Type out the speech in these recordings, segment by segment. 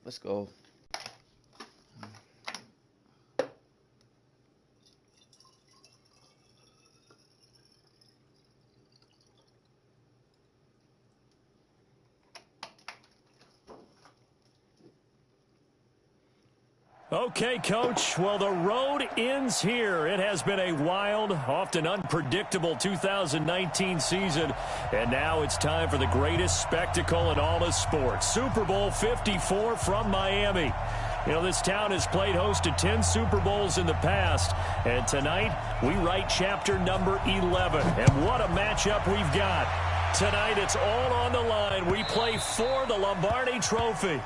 Let's go. Okay, Coach. Well, the road ends here. It has been a wild, often unpredictable 2019 season. And now it's time for the greatest spectacle in all of sports. Super Bowl 54 from Miami. You know, this town has played host to 10 Super Bowls in the past. And tonight, we write chapter number 11. And what a matchup we've got. Tonight, it's all on the line. We play for the Lombardi Trophy.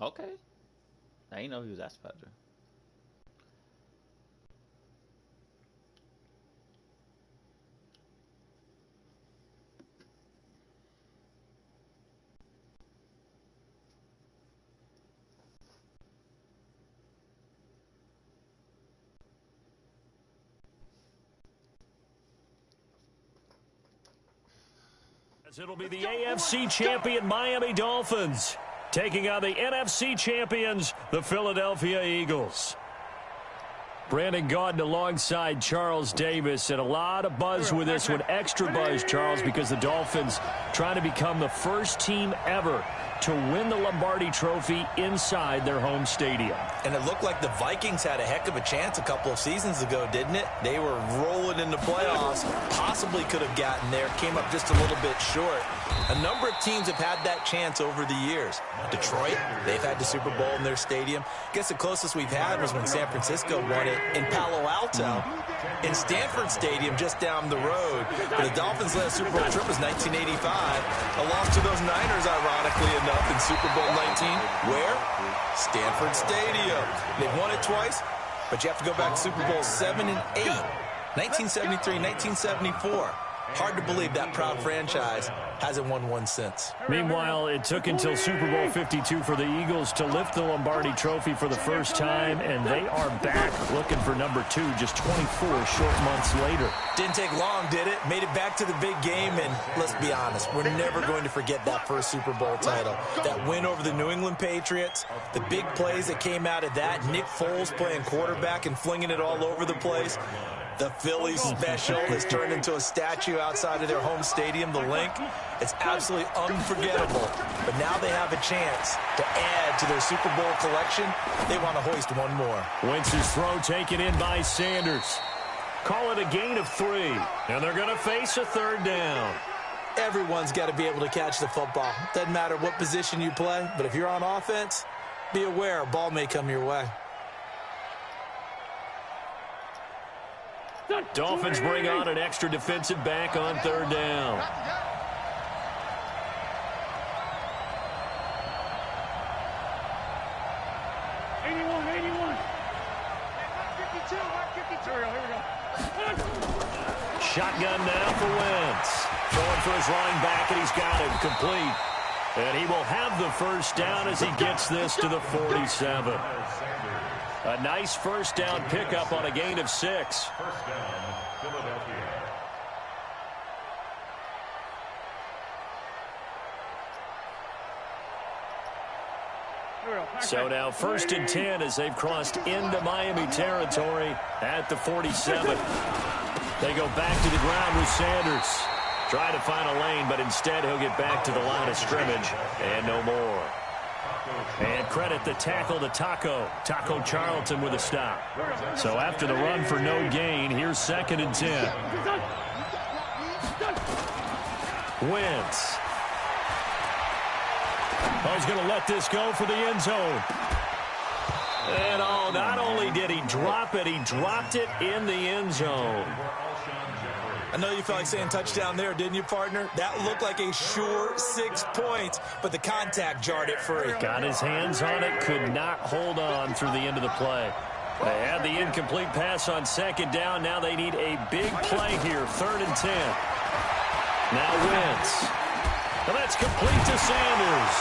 Okay. I didn't know he was that better. It'll be the AFC champion Miami Dolphins taking on the NFC champions, the Philadelphia Eagles. Brandon Gaudin alongside Charles Davis, and a lot of buzz with this one. Extra buzz, Charles, because the Dolphins trying to become the first team ever to win the Lombardi Trophy inside their home stadium. And it looked like the Vikings had a heck of a chance a couple of seasons ago, didn't it? They were rolling in the playoffs, possibly could have gotten there, came up just a little bit short. A number of teams have had that chance over the years. Detroit, they've had the Super Bowl in their stadium. I guess the closest we've had was when San Francisco won it in Palo Alto, in Stanford Stadium just down the road. But the Dolphins' last Super Bowl trip was 1985. A loss to those Niners, ironically enough, in Super Bowl 19. Where? Stanford Stadium. They've won it twice, but you have to go back to Super Bowl 7 and 8. 1973, 1974. Hard to believe that proud franchise hasn't won one since. Meanwhile, it took until Super Bowl 52 for the Eagles to lift the Lombardi Trophy for the first time, and they are back looking for number 2 just 24 short months later. Didn't take long, did it? Made it back to the big game, and let's be honest, we're never going to forget that first Super Bowl title. That win over the New England Patriots, the big plays that came out of that, Nick Foles playing quarterback and flinging it all over the place. The Philly special has turned into a statue outside of their home stadium, the Link. It's absolutely unforgettable. But now they have a chance to add to their Super Bowl collection. They want to hoist one more. Wentz's throw taken in by Sanders. Call it a gain of 3. And they're going to face a third down. Everyone's got to be able to catch the football. Doesn't matter what position you play, but if you're on offense, be aware a ball may come your way. Dolphins bring on an extra defensive back on third down. Shotgun now for Wentz. Going for his running back, and he's got it complete. And he will have the first down as he gets this to the 47. A nice first down pickup on a gain of 6. First down, Philadelphia. So now 1st and 10 as they've crossed into Miami territory at the 47. They go back to the ground with Sanders. Try to find a lane, but instead he'll get back to the line of scrimmage and no more. And credit the tackle to Taco Charlton with a stop. So after the run for no gain, here's 2nd and 10. Wentz. He's going to let this go for the end zone. And not only did he drop it, he dropped it in the end zone. I know you felt like saying touchdown there, didn't you, partner? That looked like a sure 6 points, but the contact jarred it free. Got his hands on it, could not hold on through the end of the play. They had the incomplete pass on 2nd down. Now they need a big play here, 3rd and 10. Now Wentz. And that's complete to Sanders.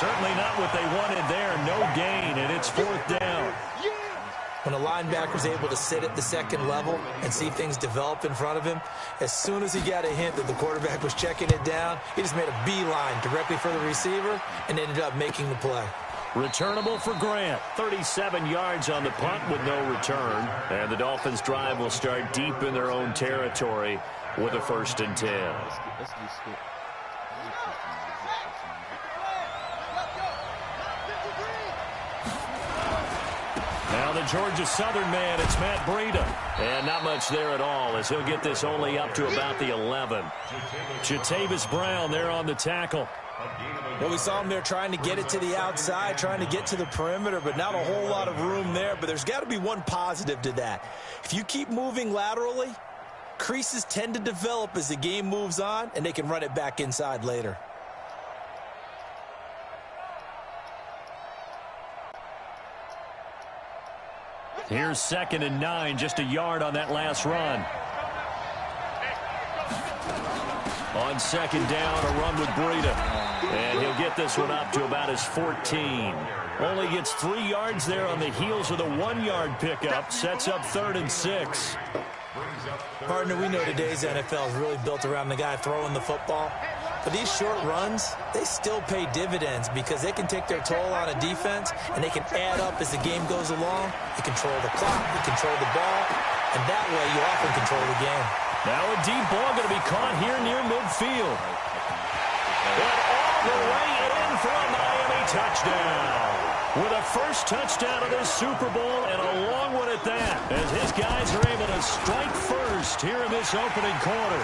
Certainly not what they wanted there. No gain, and it's 4th down. When a linebacker's able to sit at the 2nd level and see things develop in front of him, as soon as he got a hint that the quarterback was checking it down, he just made a beeline directly for the receiver and ended up making the play. Returnable for Grant. 37 yards on the punt with no return. And the Dolphins' drive will start deep in their own territory with a 1st and 10. Let's do skip. Now the Georgia Southern man, it's Matt Breida. And not much there at all as he'll get this only up to about the 11. Jatavis Brown there on the tackle. Well, we saw him there trying to get it to the outside, trying to get to the perimeter, but not a whole lot of room there. But there's got to be one positive to that. If you keep moving laterally, creases tend to develop as the game moves on, and they can run it back inside later. Here's 2nd and 9, just a yard on that last run. On 2nd down, a run with Breida. And he'll get this one up to about his 14. Only gets 3 yards there on the heels of the 1-yard pickup. Sets up 3rd and 6. Partner, we know today's NFL is really built around the guy throwing the football. But these short runs, they still pay dividends because they can take their toll on a defense and they can add up as the game goes along. You control the clock, you control the ball, and that way you often control the game. Now a deep ball going to be caught here near midfield. And all the way in for a Miami touchdown. With a first touchdown of this Super Bowl and a long one at that, as his guys are able to strike first here in this opening quarter.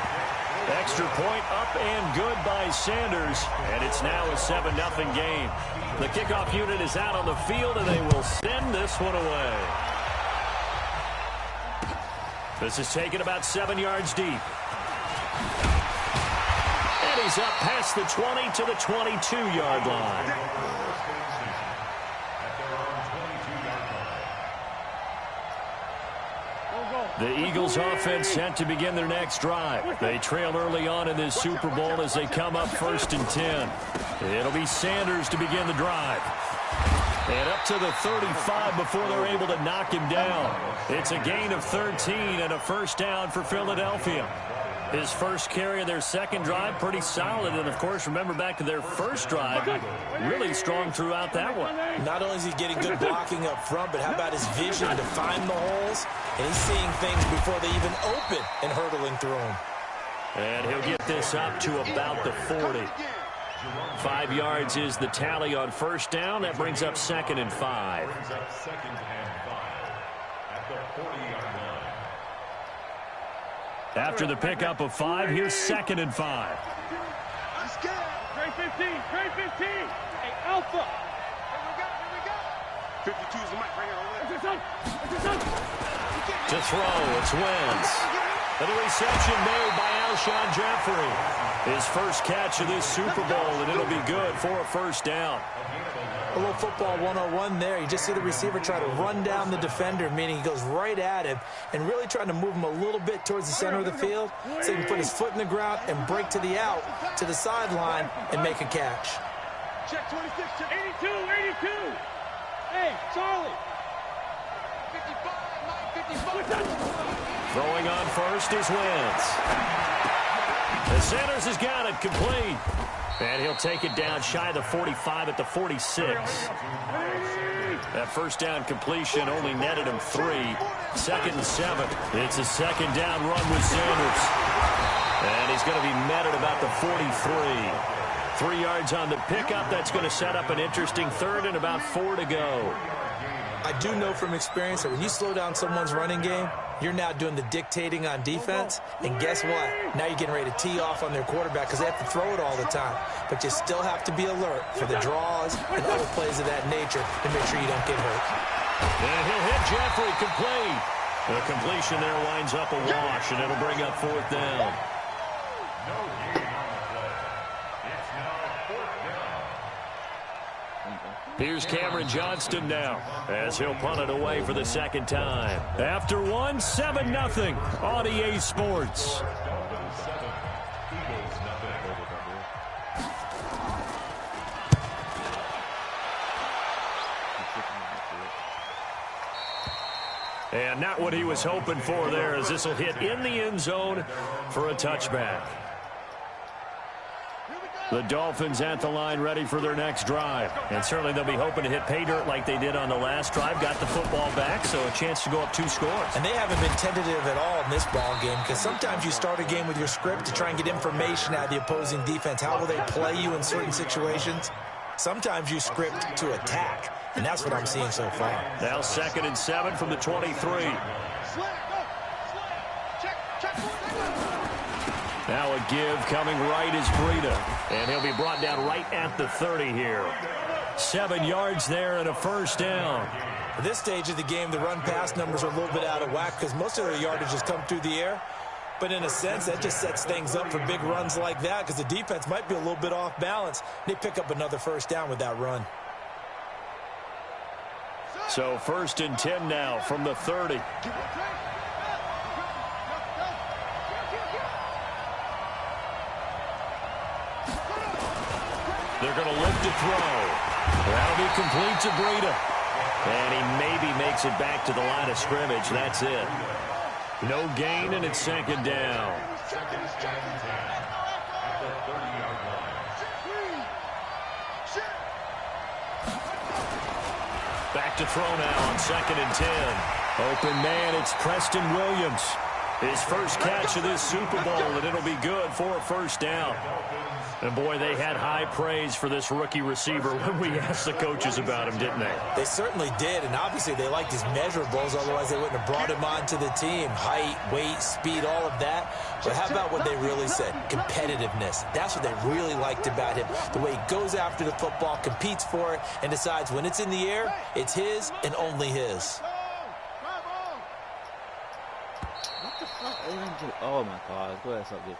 Extra point up and good by Sanders, and it's now a 7-0 game. The kickoff unit is out on the field, and they will send this one away. This is taken about 7 yards deep. And he's up past the 20 to the 22-yard line. The Eagles offense set to begin their next drive. They trail early on in this Super Bowl as they come up 1st and 10. It'll be Sanders to begin the drive. And up to the 35 before they're able to knock him down. It's a gain of 13 and a 1st down for Philadelphia. His first carry of their 2nd drive, pretty solid. And, of course, remember back to their first drive, really strong throughout that one. Not only is he getting good blocking up front, but how about his vision to find the holes? And he's seeing things before they even open and hurtling through them. And he'll get this up to about the 40. 5 yards is the tally on 1st down. That brings up 2nd and 5. After the pickup of 5, here's 2nd and 5. Trey 15, Trey 15. Hey, Alpha. Here we go. 52's the mic right here. To throw, it's Wentz. And the reception made by Alshon Jeffrey. His first catch of this Super Bowl, and it'll be good for a 1st down. A little football 101 there. You just see the receiver try to run down the defender, meaning he goes right at him and really trying to move him a little bit towards the center of the field so he can put his foot in the ground and break to the out, to the sideline, and make a catch. Check 26, check 82, 82. Hey, Charlie. 55, 55. Throwing on first is Wentz. And Sanders has got it complete. And he'll take it down shy of the 45 at the 46. That first down completion only netted him 3. 2nd and 7. It's a second down run with Sanders. And he's going to be met at about the 43. 3 yards on the pickup. That's going to set up an interesting 3rd and about 4 to go. I do know from experience that when you slow down someone's running game, you're now doing the dictating on defense. And guess what? Now you're getting ready to tee off on their quarterback because they have to throw it all the time. But you still have to be alert for the draws and other plays of that nature to make sure you don't get hurt. And he'll hit Jeffrey, complete. The completion there winds up a wash, and it'll bring up 4th down. Here's Cameron Johnston now as he'll punt it away for the 2nd time. After one, 7-0 on EA Sports. And not what he was hoping for there, as this will hit in the end zone for a touchback. The Dolphins at the line ready for their next drive. And certainly they'll be hoping to hit pay dirt like they did on the last drive. Got the football back, so a chance to go up 2 scores. And they haven't been tentative at all in this ball game because sometimes you start a game with your script to try and get information out of the opposing defense. How will they play you in certain situations? Sometimes you script to attack, and that's what I'm seeing so far. Now 2nd and 7 from the 23. Now a give coming right is Breida. And he'll be brought down right at the 30 here. 7 yards there and a 1st down. At this stage of the game, the run-pass numbers are a little bit out of whack because most of their yardage has come through the air. But in a sense, that just sets things up for big runs like that because the defense might be a little bit off balance. They pick up another 1st down with that run. So 1st and 10 now from the 30. They're going to lift to throw. That'll be complete to Breida. And he maybe makes it back to the line of scrimmage. That's it. No gain, and it's 2nd down. Back to throw now on 2nd and 10. Open man, it's Preston Williams. His first catch of this Super Bowl, and it'll be good for a 1st down. And, boy, they had high praise for this rookie receiver when we asked the coaches about him, didn't they? They certainly did, and obviously they liked his measurables. Otherwise, they wouldn't have brought him onto the team. Height, weight, speed, all of that. But how about what they really said? Competitiveness. That's what they really liked about him. The way he goes after the football, competes for it, and decides when it's in the air, it's his and only his. Oh, my God. Go ahead, something.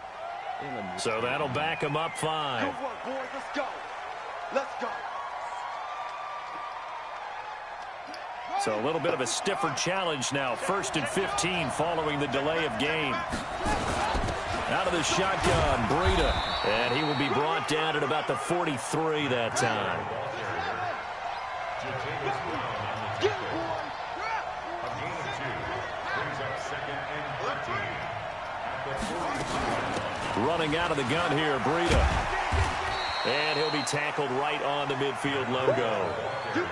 So that'll back him up 5. Good work, boys. Let's go. Let's go. So a little bit of a stiffer challenge now. 1st and 15 following the delay of game. Out of the shotgun, Breida. And he will be brought down at about the 43 that time. Running out of the gun here, Breida. And he'll be tackled right on the midfield logo.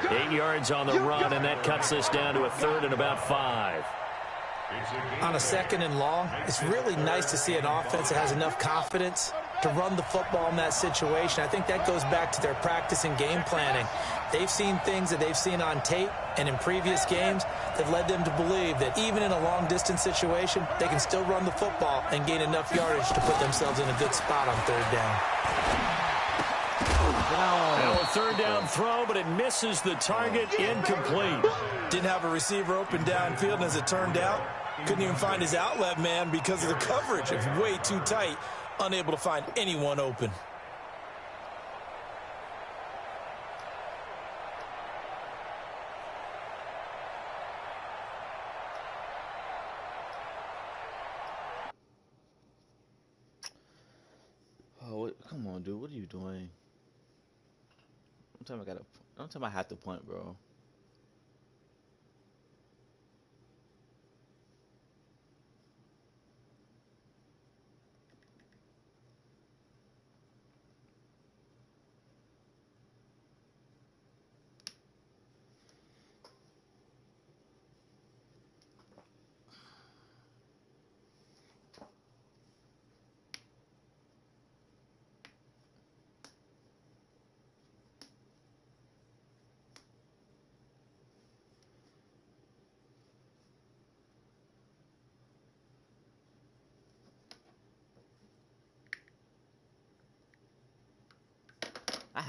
8 yards on the run, and that cuts this down to a 3rd and about 5. On a 2nd and long, it's really nice to see an offense that has enough confidence to run the football in that situation. I think that goes back to their practice and game planning. They've seen things that they've seen on tape and in previous games that led them to believe that even in a long-distance situation, they can still run the football and gain enough yardage to put themselves in a good spot on 3rd down. Now a 3rd down throw, but it misses the target, incomplete. Didn't have a receiver open downfield, and as it turned out, couldn't even find his outlet man because of the coverage. It's way too tight, unable to find anyone open. Oh, come on, dude. What are you doing? Don't tell me I have to punt, bro.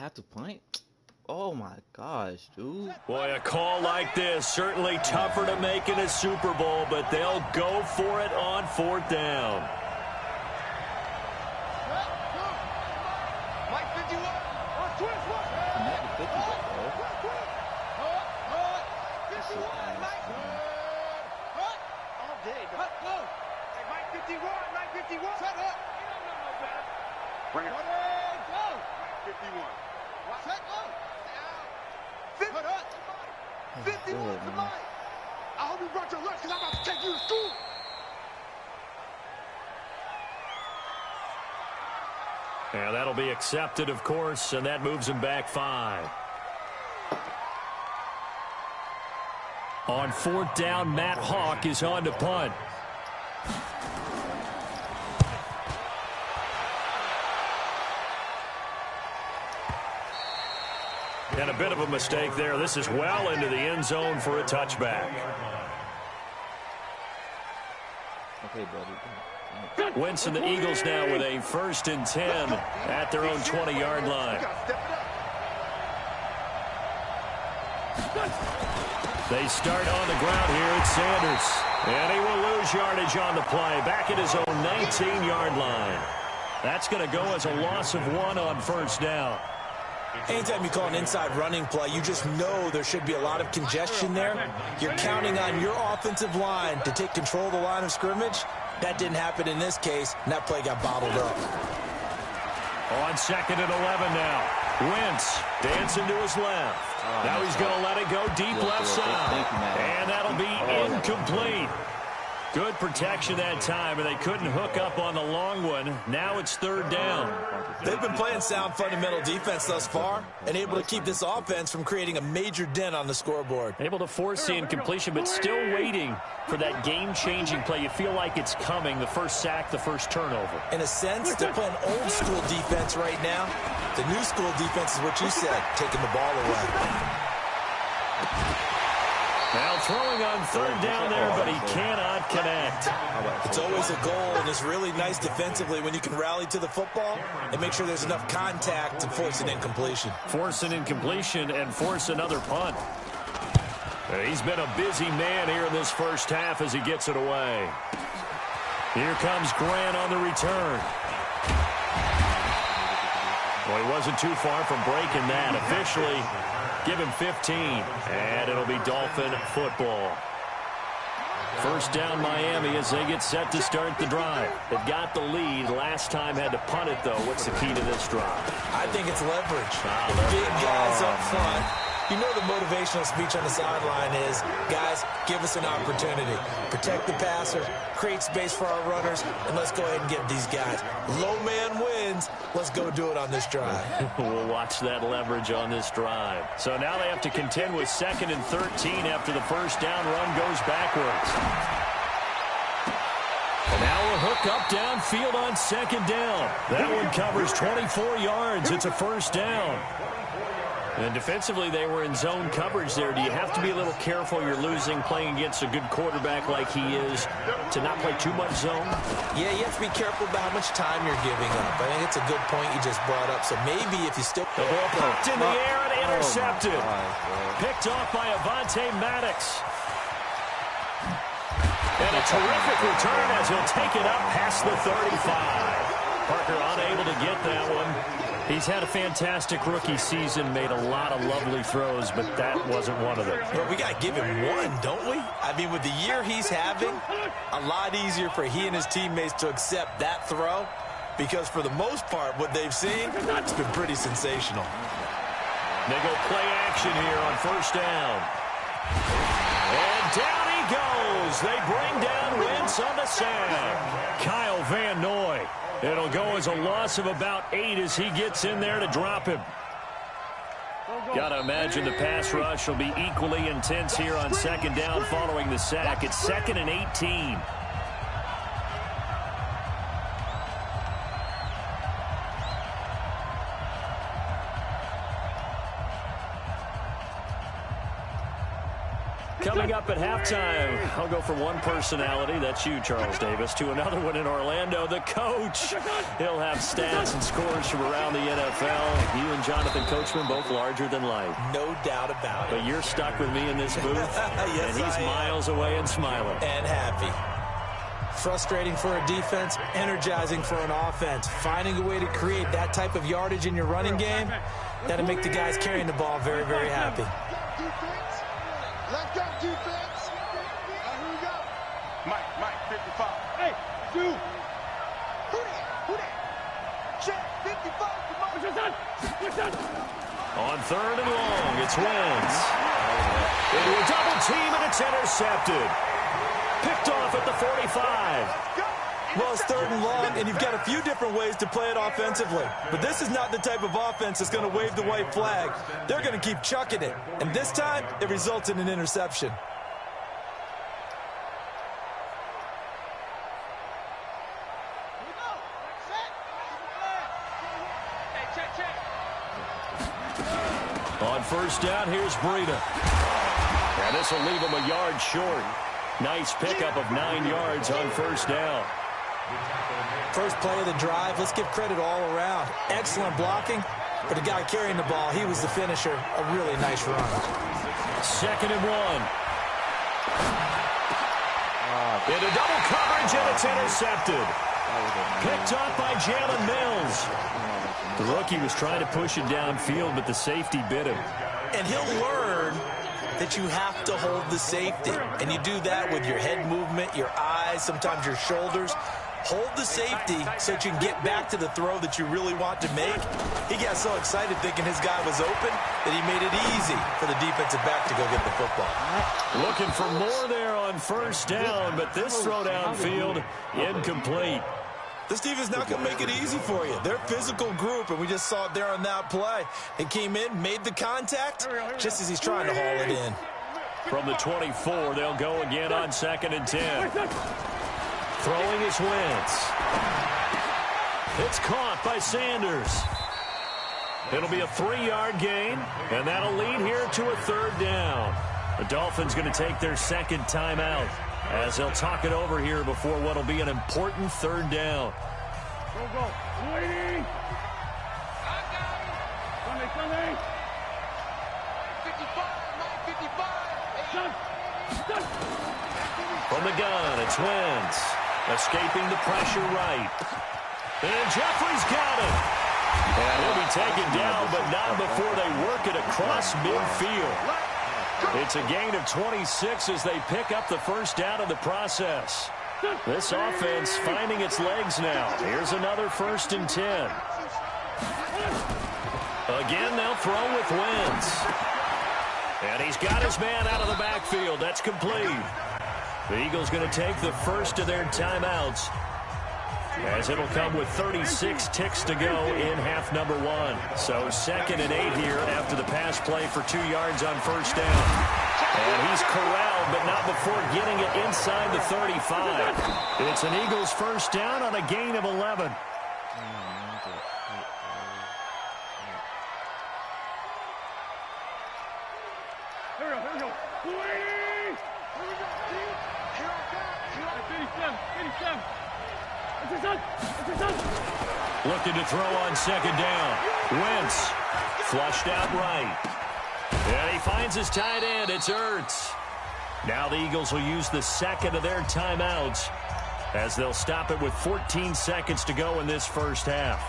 have to punt? Oh my gosh, dude. Boy, a call like this, certainly tougher to make in a Super Bowl, but they'll go for it on 4th down. Mike 51. Twist, what? Connect the 50, bro. 51, Mike. All day, dog. Hey, Mike 51, Mike 51. Shut up. You don't know no better. Bring it. Go. Mike 51. Set up. 51 to Mike. I hope you brought your lunch because I'm about to take you to school. Yeah, that'll be accepted, of course, and that moves him back 5. On 4th down, Matt Hawk is on to punt. And a bit of a mistake there. This is well into the end zone for a touchback. Okay, buddy. Wentz and the Eagles now with a 1st and 10 at their own 20-yard line. They start on the ground here at Sanders. And he will lose yardage on the play. Back at his own 19-yard line. That's going to go as a loss of 1 on 1st down. Anytime you call an inside running play, you just know there should be a lot of congestion there. You're counting on your offensive line to take control of the line of scrimmage. That didn't happen in this case, and that play got bottled up. On 2nd and 11 now. Wentz dancing to his left. Now he's going to let it go deep left side. And that'll be incomplete. Good protection that time, and they couldn't hook up on the long one. Now it's 3rd down. They've been playing sound fundamental defense thus far and able to keep this offense from creating a major dent on the scoreboard. Able to force the incompletion, but still waiting for that game-changing play. You feel like it's coming, the first sack, the first turnover. In a sense, they're playing old-school defense right now. The new school defense is what you said, taking the ball away. Now throwing on 3rd down there, but he cannot connect. It's always a goal, and it's really nice defensively when you can rally to the football and make sure there's enough contact to force an incompletion. Force an incompletion and force another punt. He's been a busy man here in this first half as he gets it away. Here comes Grant on the return. Well, he wasn't too far from breaking that. Officially, give him 15, and it'll be Dolphin football. 1st down Miami as they get set to start the drive. They've got the lead. Last time had to punt it, though. What's the key to this drive? I think it's leverage. Big guys up front. You know the motivational speech on the sideline is, guys, give us an opportunity. Protect the passer, create space for our runners, and let's go ahead and get these guys. Low man wins. Let's go do it on this drive. We'll watch that leverage on this drive. So now they have to contend with 2nd and 13 after the first down run goes backwards. And now a hook up downfield on 2nd down. That one covers 24 yards. It's a 1st down. And defensively, they were in zone coverage there. Do you have to be a little careful? You're losing playing against a good quarterback like he is to not play too much zone? Yeah, you have to be careful about how much time you're giving up. I think it's a good point you just brought up. So maybe if you still... The ball popped in the air and intercepted. Picked off by Avonte Maddox. And a terrific return as he'll take it up past the 35. Parker unable to get that one. He's had a fantastic rookie season, made a lot of lovely throws, but that wasn't one of them. But we got to give him one, don't we? I mean, with the year he's having, a lot easier for he and his teammates to accept that throw because for the most part, what they've seen, it's been pretty sensational. They go play action here on 1st down. And down he goes. They bring down Wentz on the sack. Kyle Van Noy. It'll go as a loss of about 8 as he gets in there to drop him. Got to imagine the pass rush will be equally intense here on 2nd down following the sack. It's 2nd and 18. Coming up at halftime, I'll go from one personality, that's you, Charles Davis, to another one in Orlando, the coach. He'll have stats and scores from around the NFL. You and Jonathan Coachman, both larger than life. No doubt about it. But you're stuck with me in this booth, yes, and he's miles away and smiling. And happy. Frustrating for a defense, energizing for an offense. Finding a way to create that type of yardage in your running game, that'll make the guys carrying the ball very, very happy. Let's go, defense. Here we go. Mike, 55. Hey, dude. Who that? Check, 55. What's that? On 3rd and long, it's Wentz. Into a double team, and it's intercepted. Picked off at the 45. Well, it's 3rd and long, and you've got a few different ways to play it offensively. But this is not the type of offense that's going to wave the white flag. They're going to keep chucking it. And this time, it results in an interception. On 1st down, here's Breida. And this will leave him a yard short. Nice pickup of 9 yards on 1st down. First play of the drive, let's give credit all around. Excellent blocking, but the guy carrying the ball, he was the finisher. A really nice run. 2nd and 1. Into double coverage, and it's intercepted. Picked off by Jalen Mills. The rookie was trying to push it downfield, but the safety bit him. And he'll learn that you have to hold the safety. And you do that with your head movement, your eyes, sometimes your shoulders. Hold the safety so that you can get back to the throw that you really want to make. He got so excited thinking his guy was open that he made it easy for the defensive back to go get the football. Looking for more there on 1st down, but this throw downfield incomplete. This defense not going to make it easy for you. They're a physical group, and we just saw it there on that play. It came in, made the contact, just as he's trying to haul it in. From the 24, they'll go again on 2nd and 10. Throwing is Wentz. It's caught by Sanders. It'll be a 3-yard gain, and that'll lead here to a 3rd down. The Dolphins going to take their 2nd timeout as they'll talk it over here before what will be an important 3rd down. Go. Waiting. Coming. 55. From the gun, it's Wentz. Escaping the pressure right. And Jeffrey's got it. And he'll be taken down, but not before they work it across midfield. It's a gain of 26 as they pick up the 1st down in the process. This offense finding its legs now. Here's another 1st and 10. Again, they'll throw with Wentz. And he's got his man out of the backfield. That's complete. The Eagles going to take the first of their timeouts as it'll come with 36 ticks to go in half number 1. So 2nd and 8 here after the pass play for 2 yards on 1st down. And he's corralled, but not before getting it inside the 35. It's an Eagles 1st down on a gain of 11. Here we go. Waiting. 87. Looking to throw on 2nd down. Wentz flushed out right. And he finds his tight end. It's Ertz. Now the Eagles will use the 2nd of their timeouts as they'll stop it with 14 seconds to go in this 1st half.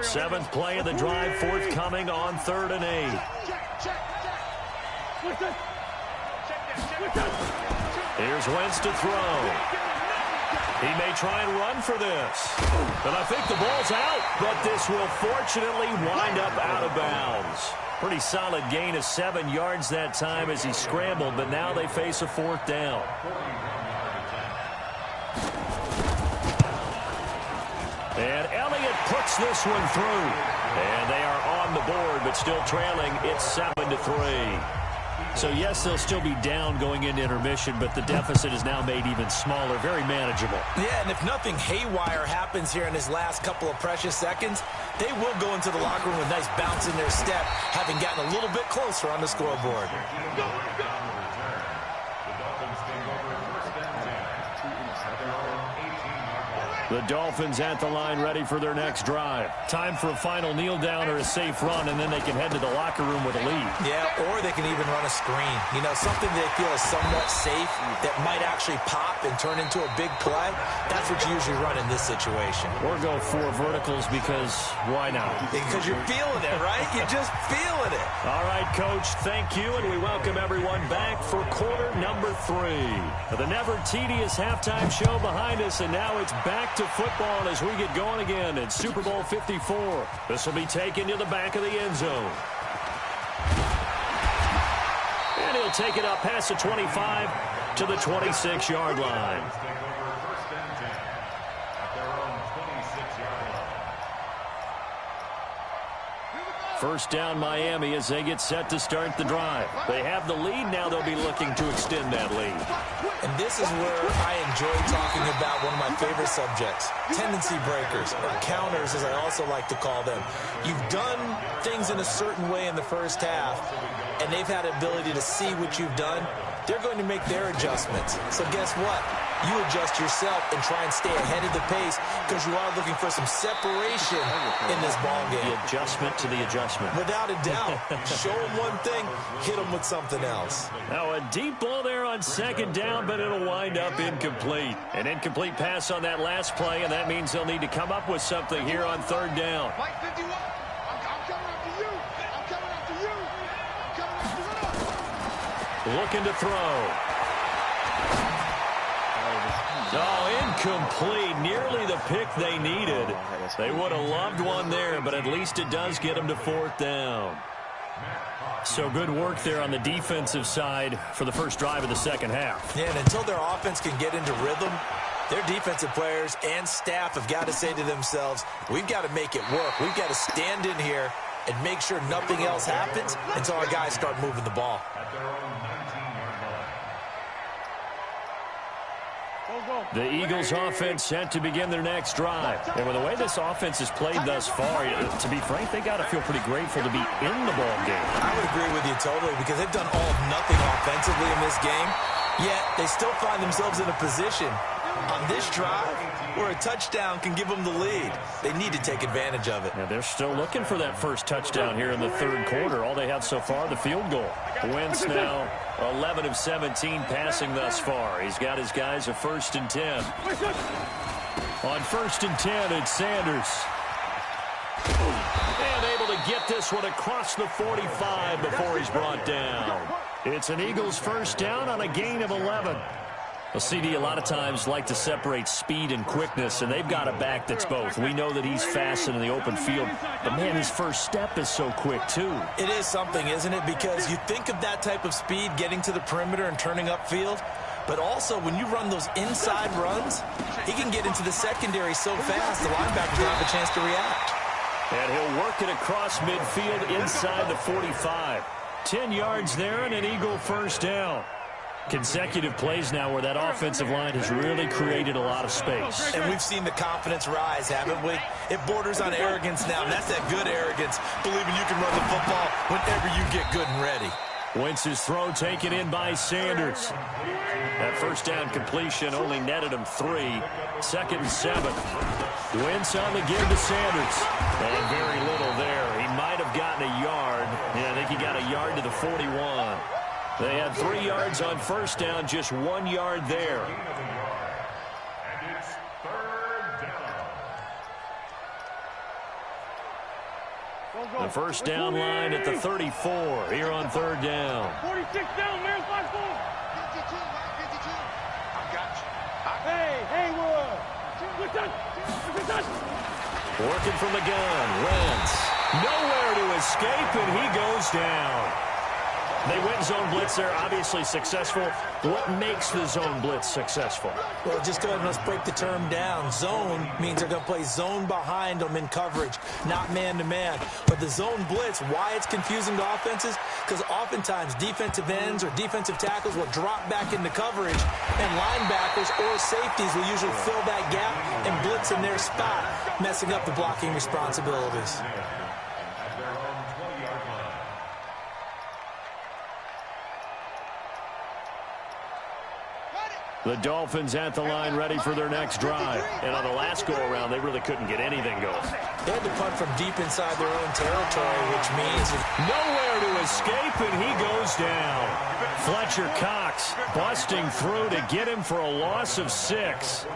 Seventh play of the drive forthcoming on 3rd and 8. Here's Wentz to throw. He may try and run for this. But I think the ball's out. But this will fortunately wind up out of bounds. Pretty solid gain of 7 yards that time as he scrambled. But now they face a 4th down. And Elliott puts this one through. And they are on the board, but still trailing. It's 7-3. So, yes, they'll still be down going into intermission, but the deficit is now made even smaller, very manageable. Yeah, and if nothing haywire happens here in his last couple of precious seconds, they will go into the locker room with a nice bounce in their step, having gotten a little bit closer on the scoreboard. The Dolphins at the line ready for their next drive. Time for a final kneel down or a safe run, and then they can head to the locker room with a lead. Yeah, or they can even run a screen. You know, something they feel is somewhat safe that might actually pop and turn into a big play. That's what you usually run in this situation. Or go 4 verticals because why not? Because you're feeling it, right? You're just feeling it. All right, Coach, thank you, and we welcome everyone back for quarter number 3. The never tedious halftime show behind us, and now it's back to football as we get going again in Super Bowl 54. This will be taken to the back of the end zone. And he'll take it up past the 25 to the 26-yard line. First down Miami as they get set to start the drive. They have the lead. Now they'll be looking to extend that lead. And this is where I enjoy talking about one of my favorite subjects, tendency breakers, or counters as I also like to call them. You've done things in a certain way in the first half, and they've had the ability to see what you've done. They're going to make their adjustments. So guess what? You adjust yourself and try and stay ahead of the pace because you are looking for some separation in this ball game. The adjustment to the adjustment. Without a doubt. Show them one thing, hit them with something else. Now a deep ball there on second down, but it'll wind up incomplete. An incomplete pass on that last play, and that means they'll need to come up with something here on third down. Mike 51. I'm coming after you. I'm coming after you. I'm coming after you. Looking to throw. Oh, incomplete. Nearly the pick they needed. They would have loved one there, but at least it does get them to fourth down. So good work there on the defensive side for the first drive of the second half. Yeah, and until their offense can get into rhythm, their defensive players and staff have got to say to themselves, we've got to make it work. We've got to stand in here and make sure nothing else happens until our guys start moving the ball. The Eagles offense set to begin their next drive. And with the way this offense has played thus far, to be frank, they got to feel pretty grateful to be in the ball game. I would agree with you totally because they've done all of nothing offensively in this game, yet they still find themselves in a position on this drive where a touchdown can give them the lead. They need to take advantage of it. Yeah, they're still looking for that first touchdown here in the third quarter. All they have so far, the field goal. Wentz now 11 of 17 passing thus far. He's got his guys a 1st and 10. On 1st and 10, it's Sanders. And able to get this one across the 45 before he's brought down. It's an Eagles first down on a gain of 11. Well, CD, a lot of times like to separate speed and quickness, and they've got a back that's both. We know that he's fast in the open field, but, man, his first step is so quick, too. It is something, isn't it? Because you think of that type of speed getting to the perimeter and turning upfield, but also when you run those inside runs, he can get into the secondary so fast the linebackers don't have a chance to react. And he'll work it across midfield inside the 45. 10 yards there and an Eagle first down. Consecutive plays now where that offensive line has really created a lot of space. And we've seen the confidence rise, haven't we? It borders on arrogance now, and that's that good arrogance, believing you can run the football whenever you get good and ready. Wentz's throw taken in by Sanders. That first down completion only netted him 3. 2nd and 7. Wentz on the give to Sanders. And very little there. He might have gotten a yard. Yeah, I think he got a yard to the 41. They had 3 yards on first down, just 1 yard there. And it's third down. The first down line at the 34 here on third down. 46 down, man. 5-4. 52, Mike, 52. I got you. Hey, Haywood. Working from the gun. Wentz. Nowhere to escape, and he goes down. They win zone blitz. They're obviously successful. What makes the zone blitz successful? Well, just go ahead and let's break the term down. Zone means they're going to play zone behind them in coverage, not man-to-man. But the zone blitz, why it's confusing to offenses? Because oftentimes defensive ends or defensive tackles will drop back into coverage, and linebackers or safeties will usually fill that gap and blitz in their spot, messing up the blocking responsibilities. The Dolphins at the line ready for their next drive. And on the last go-around, they really couldn't get anything going. They had to punt from deep inside their own territory, which means nowhere to escape, and he goes down. Fletcher Cox busting through to get him for a loss of 6.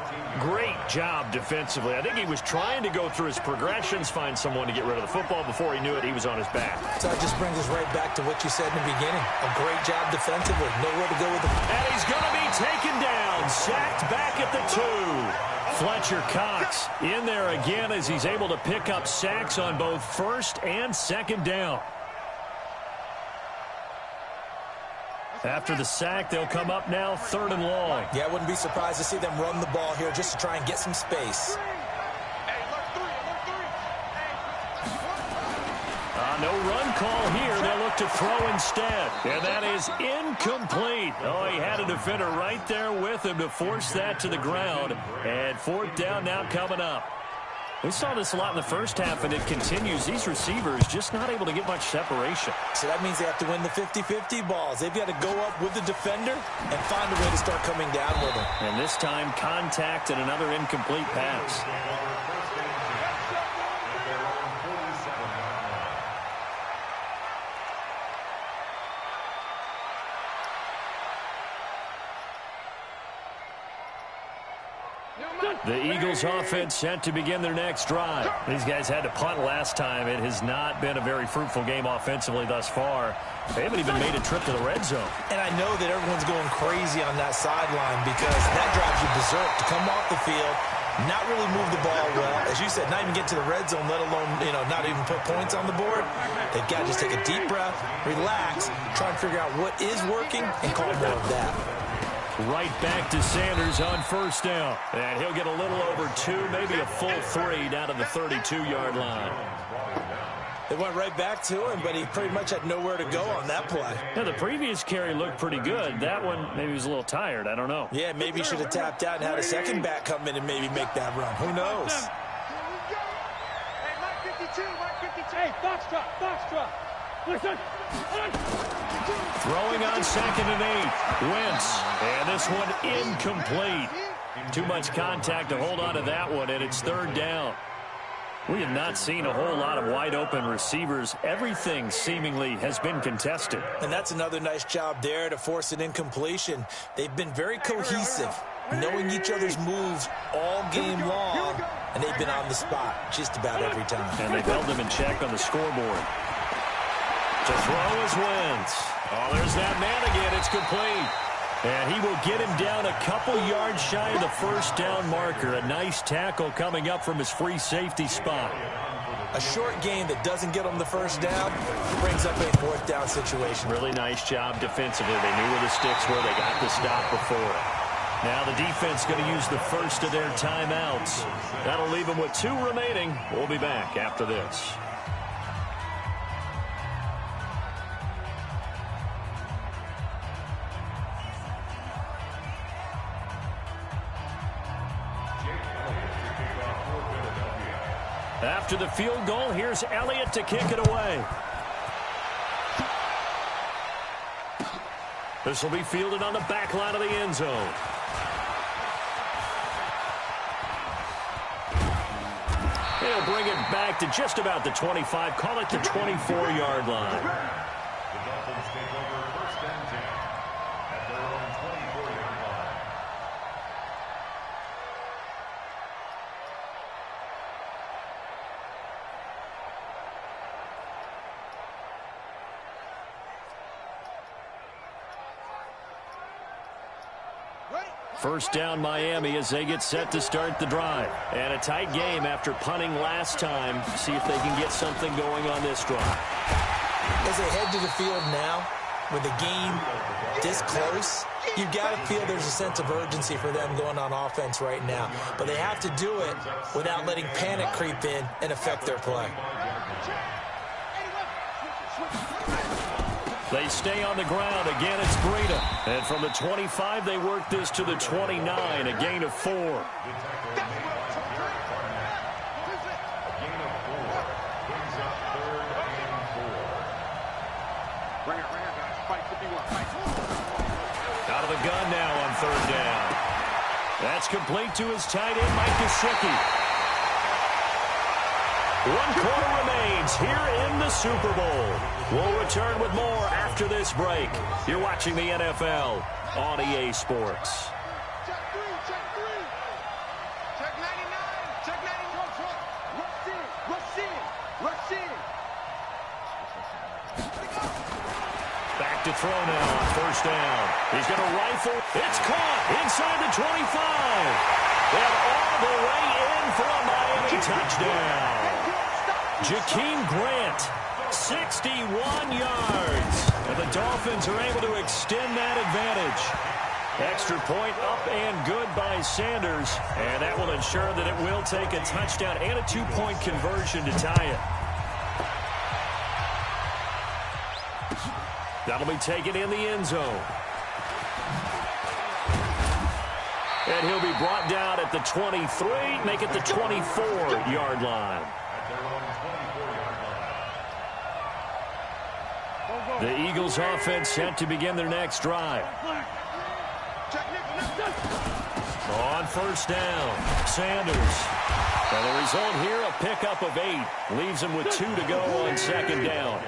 Great job defensively. I think he was trying to go through his progressions, find someone to get rid of the football. Before he knew it, he was on his back. So it just brings us right back to what you said in the beginning. A great job defensively. Nowhere to go with the... And he's going to be taken down. Sacked back at the 2. Fletcher Cox in there again as he's able to pick up sacks on both first and second down. After the sack, they'll come up now 3rd and long. Yeah, I wouldn't be surprised to see them run the ball here just to try and get some space. No run call here. They'll look to throw instead. And that is incomplete. Oh, he had a defender right there with him to force that to the ground. And 4th down now coming up. We saw this a lot in the first half, and it continues. These receivers just not able to get much separation. So that means they have to win the 50-50 balls. They've got to go up with the defender and find a way to start coming down with him. And this time, contact and another incomplete pass. The Eagles offense set to begin their next drive. These guys had to punt last time. It has not been a very fruitful game offensively thus far. They haven't even made a trip to the red zone. And I know that everyone's going crazy on that sideline because that drives you berserk to come off the field, not really move the ball well. As you said, not even get to the red zone, let alone, not even put points on the board. They've got to just take a deep breath, relax, try and figure out what is working and call more of that. Right back to Sanders on 1st down. And he'll get a little over 2, maybe a full 3 down to the 32-yard line. They went right back to him, but he pretty much had nowhere to go on that play. Yeah, the previous carry looked pretty good. That one, maybe he was a little tired. I don't know. Yeah, maybe he should have tapped out and had a second back come in and maybe make that run. Who knows? Hey, Mike 52, Mike 52. Hey, box drop. Listen. Throwing on 2nd and 8. Wentz. And this one incomplete. Too much contact to hold on to that one, and it's 3rd down. We have not seen a whole lot of wide-open receivers. Everything seemingly has been contested. And that's another nice job there to force an incompletion. They've been very cohesive, knowing each other's moves all game long, and they've been on the spot just about every time. And they've held them in check on the scoreboard. To throw is Wentz. Oh, there's that man again. It's complete. And he will get him down a couple yards shy of the 1st down marker. A nice tackle coming up from his free safety spot. A short game that doesn't get him the 1st down brings up a 4th down situation. Really nice job defensively. They knew where the sticks were. They got the stop before. Now the defense going to use the first of their timeouts. That'll leave them with 2 remaining. We'll be back after this. After the field goal, here's Elliott to kick it away. This will be fielded on the back line of the end zone. He'll bring it back to just about the 25. Call it the 24-yard line. The Dolphins take over 1st and 10 at their own 24-yard line. First down Miami as they get set to start the drive. And a tight game after punting last time. See if they can get something going on this drive. As they head to the field now, with a game this close, you've got to feel there's a sense of urgency for them going on offense right now. But they have to do it without letting panic creep in and affect their play. They stay on the ground. Again, it's Breida. And from the 25, they work this to the 29, a gain of 4. Out of the gun now on 3rd down. That's complete to his tight end, Mike Gesicki. 1 quarter remains here in the Super Bowl. We'll return with more after this break. You're watching the NFL on EA Sports. Check 3, check 3. Check 99, check 99. Rush in, rush in, rush in. Back to throw now on 1st down. He's going to rifle. It's caught inside the 25. And all the way in for a Miami touchdown. Jakeem Grant, 61 yards. And the Dolphins are able to extend that advantage. Extra point up and good by Sanders. And that will ensure that it will take a touchdown and a 2-point conversion to tie it. That'll be taken in the end zone. And he'll be brought down at the 23, make it the 24-yard line. The Eagles offense set to begin their next drive. On 1st down, Sanders. And the result here, a pickup of 8. Leaves him with 2 to go on 2nd down.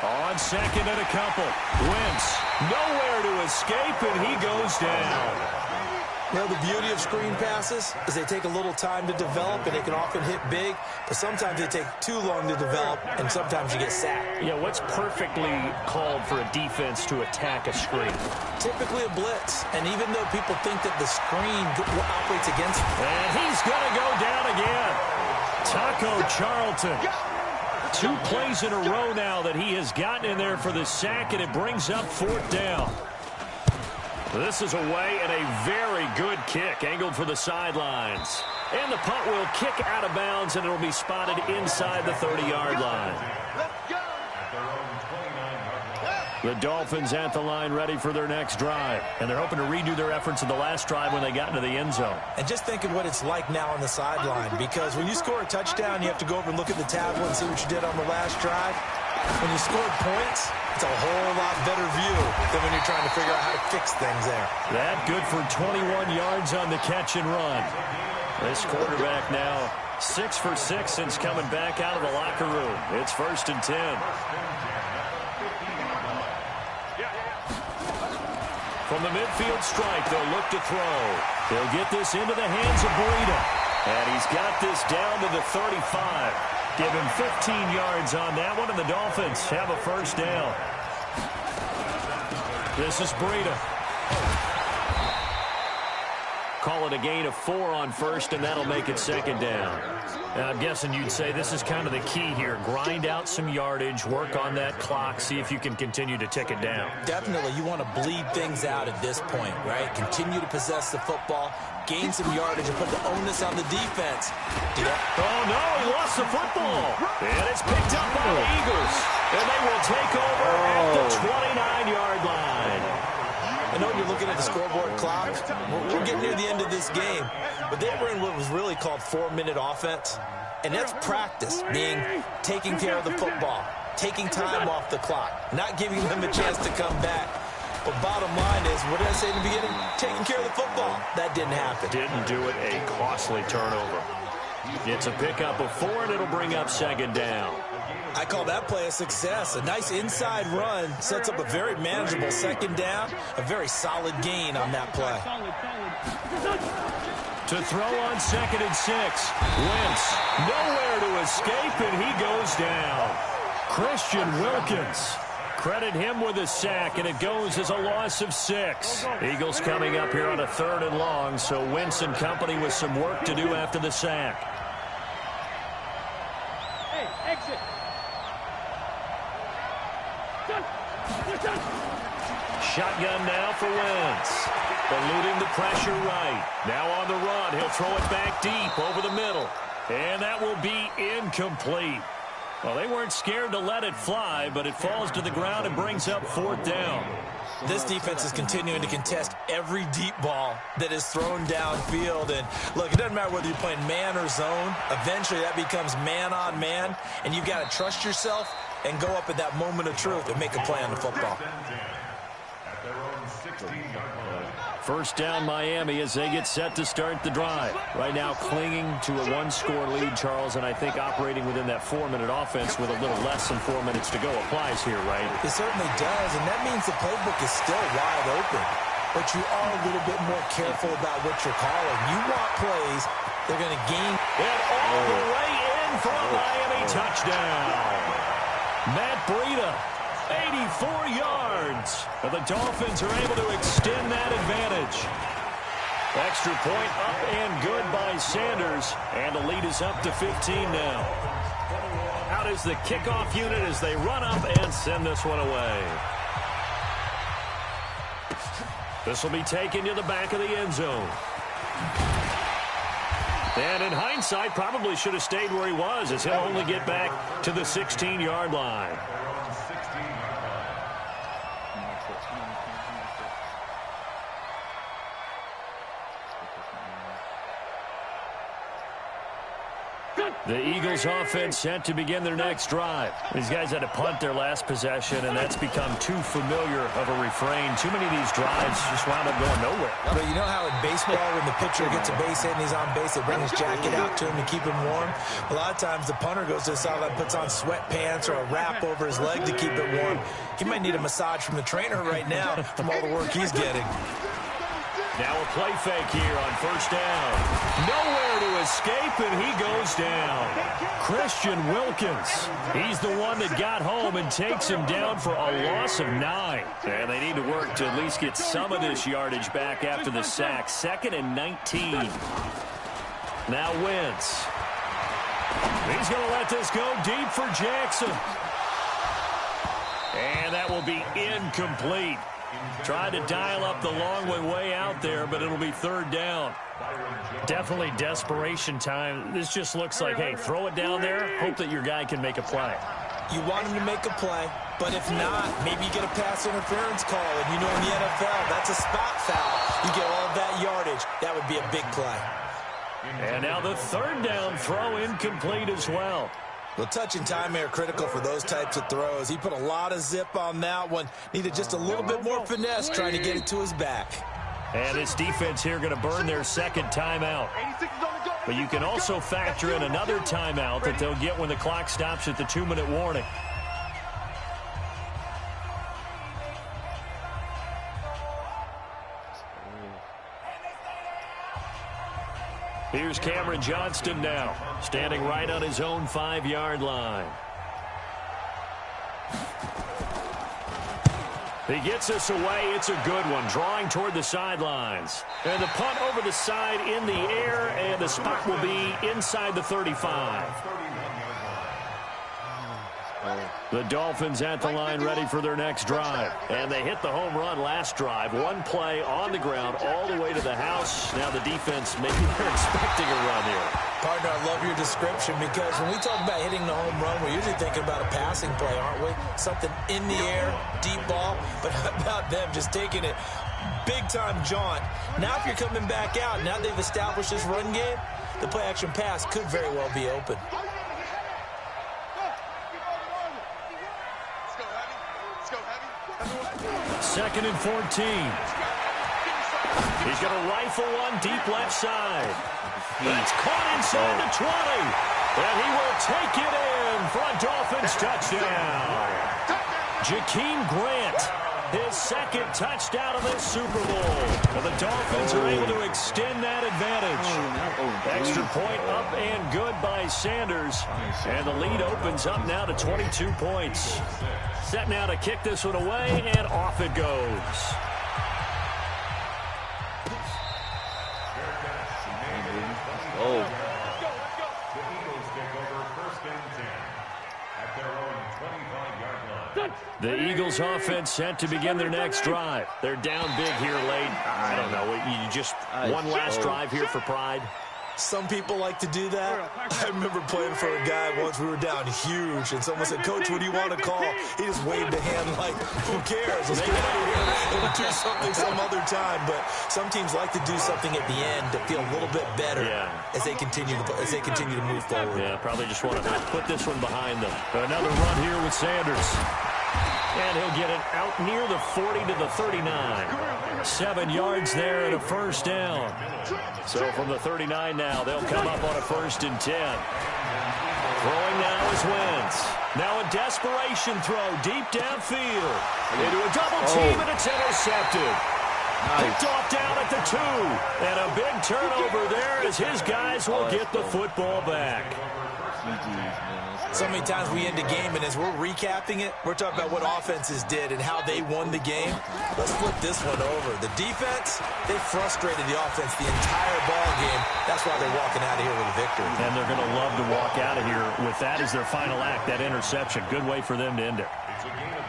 On 2nd and a couple. Wentz, nowhere to escape, and he goes down. Well, the beauty of screen passes is they take a little time to develop, and they can often hit big, but sometimes they take too long to develop, and sometimes you get sacked. Yeah, what's perfectly called for a defense to attack a screen? Typically a blitz, and even though people think that the screen operates against them. And he's going to go down again. Taco Charlton. 2 plays in a row now that he has gotten in there for the sack, and it brings up 4th down. This is away and a very good kick angled for the sidelines. And the punt will kick out of bounds, and it will be spotted inside the 30-yard line. The Dolphins at the line ready for their next drive. And they're hoping to redo their efforts in the last drive when they got into the end zone. And just think of what it's like now on the sideline, because when you score a touchdown, you have to go over and look at the tablet and see what you did on the last drive. When you scored points, it's a whole lot better view than when you're trying to figure out how to fix things there. That good for 21 yards on the catch and run. This quarterback now 6 for 6 since coming back out of the locker room. It's 1st and 10. From the midfield stripe, they'll look to throw. They'll get this into the hands of Breida. And he's got this down to the 35. Give him 15 yards on that one, and the Dolphins have a 1st down. This is Breida. Call it a gain of 4 on 1st, and that'll make it 2nd down. And I'm guessing you'd say this is kind of the key here. Grind out some yardage, work on that clock, see if you can continue to tick it down. Definitely, you want to bleed things out at this point, right? Continue to possess the football, gain some yardage, and put the onus on the defense. Oh, no, he lost the football. And it's picked up by the Eagles. And they will take over at the 29-yard line. I know you're looking at the scoreboard clock. We're getting near the end of this game. But they were in what was really called 4-minute offense. And that's practice, being taking care of the football, taking time off the clock, not giving them a chance to come back. But bottom line is, what did I say in the beginning? Taking care of the football. That didn't happen. Didn't do it. A costly turnover. It's a pickup of 4, and it'll bring up 2nd down. I call that play a success. A nice inside run sets up a very manageable 2nd down. A very solid gain on that play. To throw on 2nd and 6. Wentz nowhere to escape, and he goes down. Christian Wilkins. Credit him with a sack, and it goes as a loss of 6. Eagles coming up here on a 3rd and long, so Wentz and company with some work to do after the sack. Hey, exit. Shotgun now for Wentz. Eluding the pressure right. Now on the run. He'll throw it back deep over the middle. And that will be incomplete. Well, they weren't scared to let it fly, but it falls to the ground and brings up 4th down. This defense is continuing to contest every deep ball that is thrown downfield. And, look, it doesn't matter whether you're playing man or zone. Eventually, that becomes man on man, and you've got to trust yourself and go up at that moment of truth and make a play on the football. At their own 16-yard line. First down Miami as they get set to start the drive. Right now clinging to a 1-score lead, Charles, and I think operating within that 4-minute offense with a little less than 4 minutes to go applies here, right? It certainly does, and that means the playbook is still wide open. But you are a little bit more careful about what you're calling. You want plays, they're going to gain. And all the way in for a Miami touchdown. Matt Breida, 84 yards. And the Dolphins are able to extend that advantage. Extra point up and good by Sanders. And the lead is up to 15 now. Out is the kickoff unit as they run up and send this one away. This will be taken to the back of the end zone. And in hindsight, probably should have stayed where he was, as he'll only get back to the 16-yard line. The Eagles offense set to begin their next drive. These guys had to punt their last possession, and that's become too familiar of a refrain. Too many of these drives just wound up going nowhere. But you know how in baseball, when the pitcher gets a base hit and he's on base, they bring his jacket out to him to keep him warm? A lot of times the punter goes to the sideline, puts on sweatpants or a wrap over his leg to keep it warm. He might need a massage from the trainer right now from all the work he's getting. Now a play fake here on first down. Nowhere to escape, and he goes down. Christian Wilkins. He's the one that got home and takes him down for a loss of 9. And they need to work to at least get some of this yardage back after the sack. 2nd and 19. Now Wentz. He's going to let this go deep for Jackson. And that will be incomplete. Tried to dial up the long way out there, but it'll be 3rd down. Definitely desperation time. This just looks like, hey, throw it down there, hope that your guy can make a play. You want him to make a play, but if not, maybe you get a pass interference call. And you know in the NFL, that's a spot foul. You get all of that yardage. That would be a big play. And now the 3rd down throw incomplete as well. Well, touch and time are critical for those types of throws. He put a lot of zip on that one. Needed just a little bit more finesse trying to get it to his back. And this defense here going to burn their 2nd timeout. But you can also factor in another timeout that they'll get when the clock stops at the 2-minute warning. Here's Cameron Johnston now, standing right on his own 5-yard line. He gets this away. It's a good one, drawing toward the sidelines. And the punt over the side in the air, and the spot will be inside the 35. The Dolphins at the line ready for their next drive. And they hit the home run last drive. One play on the ground all the way to the house. Now the defense, maybe they're expecting a run here. Partner, I love your description because when we talk about hitting the home run, we're usually thinking about a passing play, aren't we? Something in the air, deep ball. But how about them just taking it big-time jaunt? Now if you're coming back out, now they've established this run game, the play-action pass could very well be open. 2nd and 14. He's going to rifle one deep left side. It's caught inside the 20. And he will take it in for a Dolphins touchdown. Jakeem Grant, his 2nd touchdown of this Super Bowl. And the Dolphins are able to extend that advantage. Extra point up and good by Sanders. And the lead opens up now to 22 points. Set now to kick this one away, and off it goes. Oh. The Eagles take over 1st and 10 at their own 25-yard line. The Eagles offense set to begin their next drive. They're down big here late. I don't know. You just one last drive here for pride. Some people like to do that. I remember playing for a guy once. We were down huge, and someone said, "Coach, what do you want to call?" He just waved a hand like, "Who cares? Let's get out of here and do something some other time." But some teams like to do something at the end to feel a little bit better as they continue to move forward. Yeah, probably just want to put this one behind them. Another run here with Sanders. And he'll get it out near the 40 to the 39. 7 yards there and a first down. So from the 39 now, they'll come up on a 1st and 10. Throwing now is Wentz. Now a desperation throw deep downfield. Into a double team, and it's intercepted. Picked off down at the 2. And a big turnover there as his guys will get the football back. So many times we end a game, and as we're recapping it, we're talking about what offenses did and how they won the game. Let's flip this one over. The defense, they frustrated the offense the entire ball game. That's why they're walking out of here with a victory. And they're going to love to walk out of here with that as their final act, that interception. Good way for them to end it.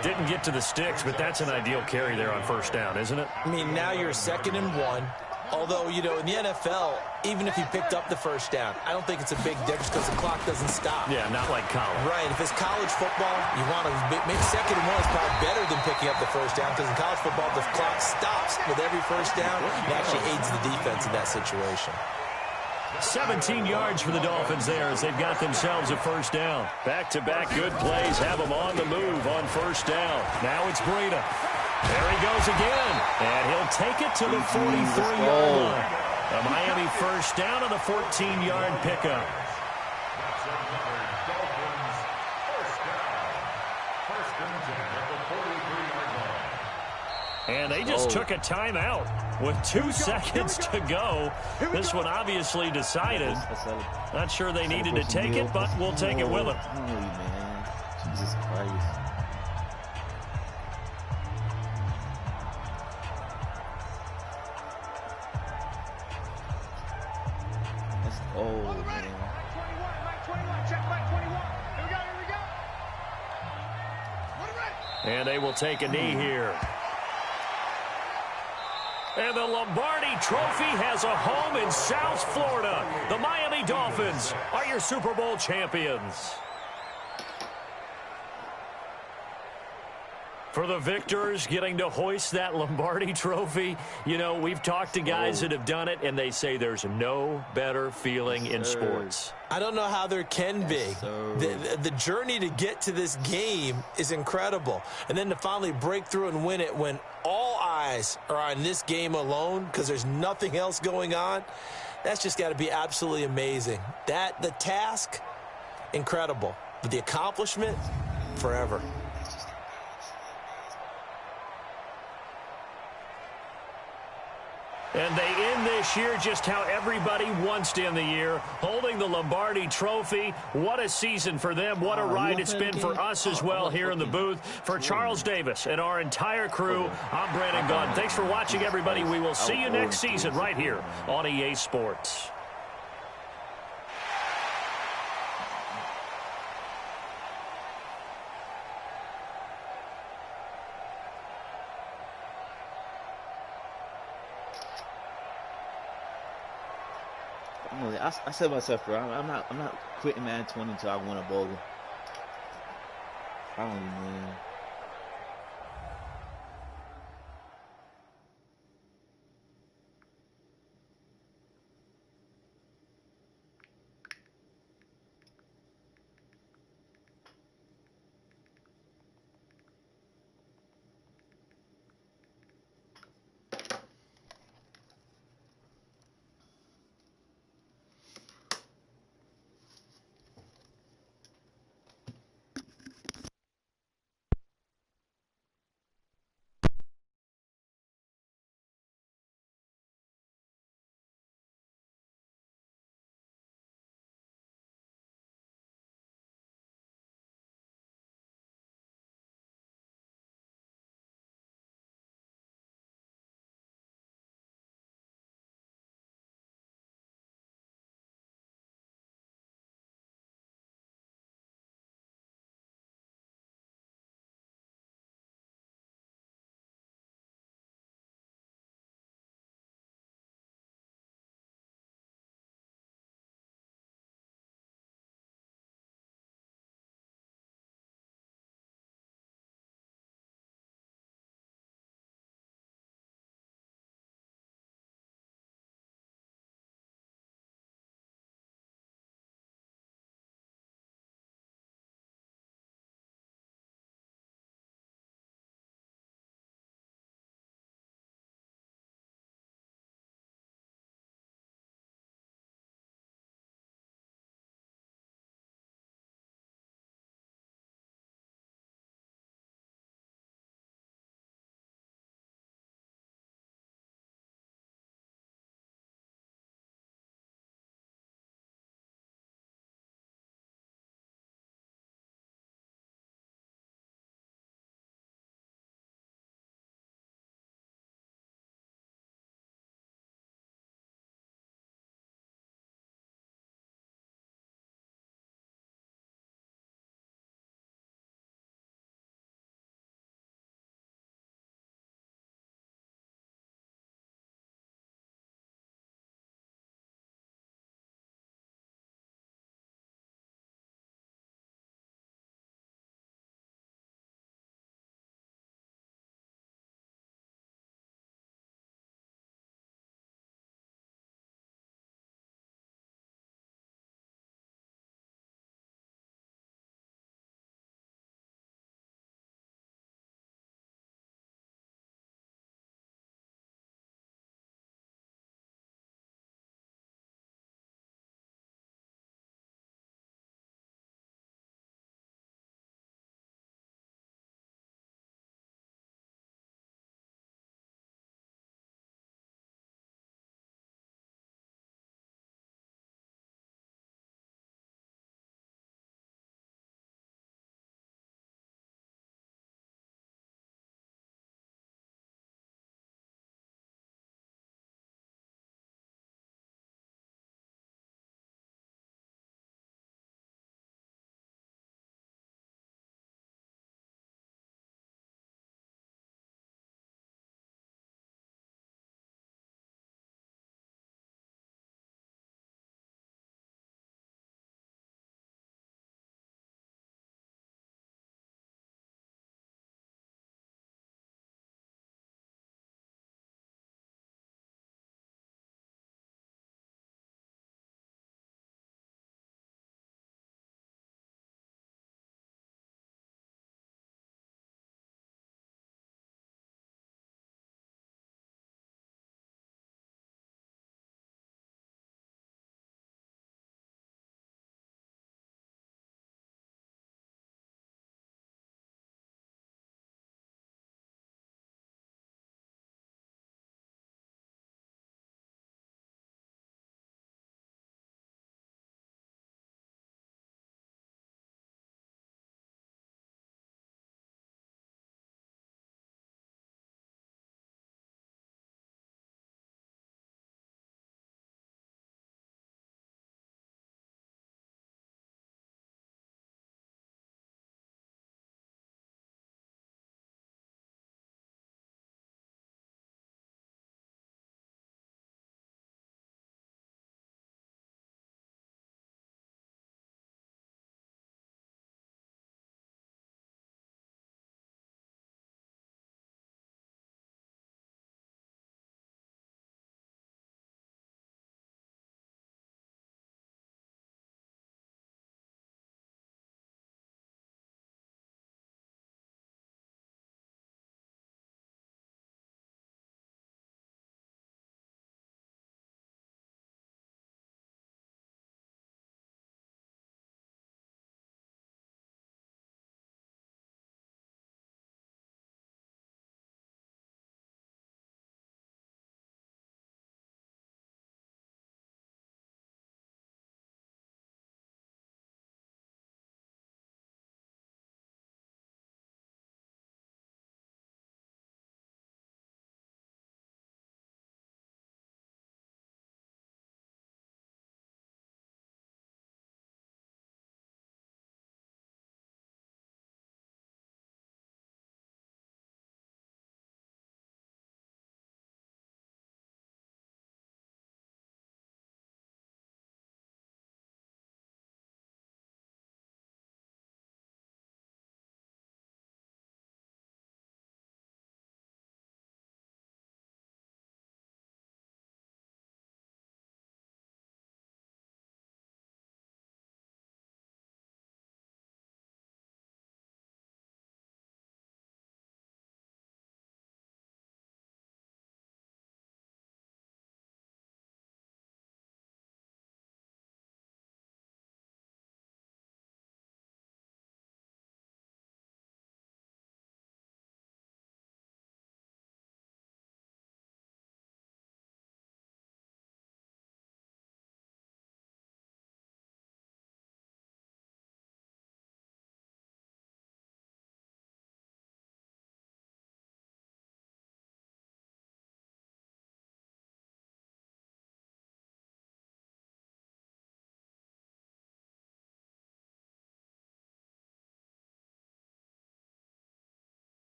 Didn't get to the sticks, but that's an ideal carry there on 1st down, isn't it? I mean, now you're 2nd and 1. Although, you know, in the NFL, even if he picked up the 1st down, I don't think it's a big difference because the clock doesn't stop. Yeah, not like college. Right. If it's college football, you want to make 2nd and 1 is probably better than picking up the 1st down because in college football, the clock stops with every 1st down. It actually aids the defense in that situation. 17 yards for the Dolphins there as they've got themselves a 1st down. Back-to-back good plays have them on the move on 1st down. Now it's Breida. There he goes again, and he'll take it to the 43-yard line. A Miami 1st down on a 14-yard pickup. And they just took a timeout with 2 seconds to go. This one obviously decided. Not sure they needed to take it, but we'll take it with them. Jesus Christ. Oh, man. And they will take a knee here. And the Lombardi Trophy has a home in South Florida. The Miami Dolphins are your Super Bowl champions. For the victors, getting to hoist that Lombardi Trophy, you know, we've talked to guys that have done it, and they say there's no better feeling in sports. I don't know how there can be. The journey to get to this game is incredible. And then to finally break through and win it when all eyes are on this game alone because there's nothing else going on, that's just got to be absolutely amazing. The task, incredible. But the accomplishment, forever. And they end this year just how everybody wants to end the year, holding the Lombardi Trophy. What a season for them. What a ride it's been for us as well here in the booth. For Charles Davis and our entire crew, I'm Brandon Gaudin. Thanks for watching, everybody. We will see you next season right here on EA Sports. I said myself, bro. I'm not quitting Madden 20 until I win a bowl. I don't even know.